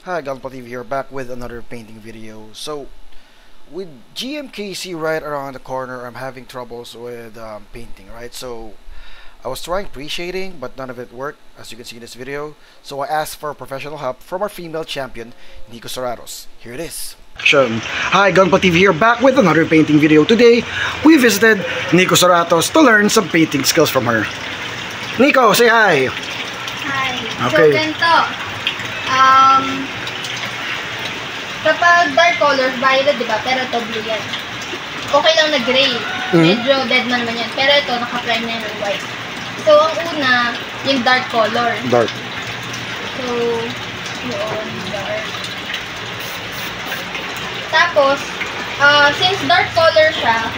Hi, Galpa TV here, back with another painting video. So, with GMKC right around the corner, I'm having troubles with painting, right? So, I was trying pre-shading, but none of it worked, as you can see in this video. So, I asked for professional help from our female champion, Nico Serratos. Here it is. Hi, Galpa TV here, back with another painting video. Today, we visited Nico Serratos to learn some painting skills from her. Nico, say hi! Hi. Okay. So, ganito. Kapag dark colors, violet, diba? Pero ito blue yan. Okay lang na gray. Medyo dead man yan. Pero ito, naka-prime na yan ng white. So, ang una, yung dark color. Dark. So, yun, dark. Tapos, since dark color siya,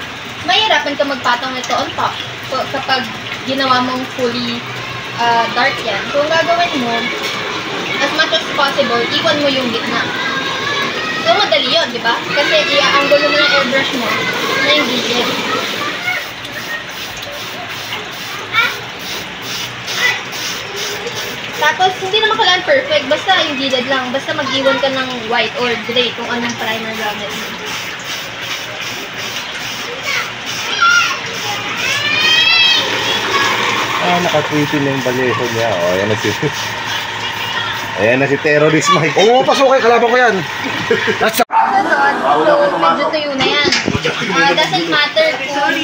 mahirapan ka magpatong nito on top. So, kapag ginawa mong fully dark yan. So, ang gagawin mo, as much as possible, iwan mo yung gitna. So, madali yun, di ba? Kasi i-angle mo ng airbrush mo na yung gilid. Tapos, hindi naman kailangan perfect. Basta yung gilid lang. Basta mag-iwan ka ng white or gray kung anong primer gamit mo. Nakatwitin na yung balyeho niya. O, ayan na si... Ayan na si Terrorist Mike. Oo, pasok kalaban ko yan. That's a... So, medyo tuyo na yan. Doesn't matter kung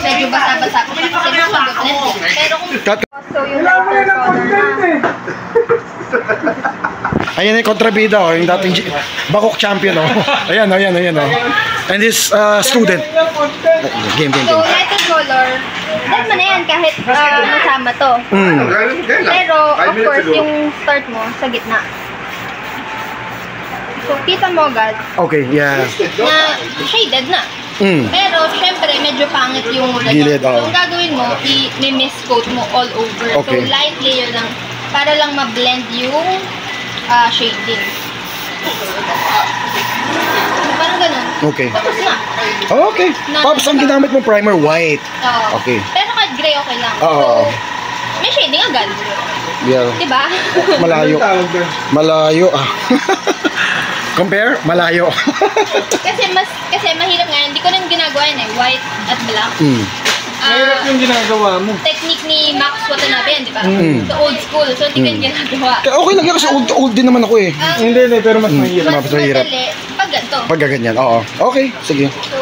medyo basa-basa ko kasi mag-blend. Pero kung so yung lighter color na. Ayan yung kontrabida, oh, yung dating Bakok champion. Oh. Ayan. And this student. Game. So, lighter color, dead mo na yan kahit masama to. Pero, of course, yung start mo sa gitna. So, kita mo agad Okay, yeah. na shaded na. Pero, syempre, medyo pangit yung Gilid, So, ang gagawin mo, i-miss coat mo all over. Okay. So, light layer lang para lang ma-blend yung shading. Parang ganun. Okay. Tapos na. Okay. Tapos ang ginamit mo primer white. Oo. Okay. Pero kahit gray, okay lang. Oo. So, may shading agad. Yeah. Diba? Malayo. Compare? Malayo. kasi mahirap nga, hindi ko rin ginagawa yun white at black. Mahirap yung ginagawa mo. Technique ni Max Watanabe yan, di ba? So old school, so hindi ko yung ginagawa. Okay lang yan kasi old din naman ako eh. Hindi, pero mas mahirap. Mas mahirap. Madali, pag ganito. Pag ganyan, oo. Okay, sige. So,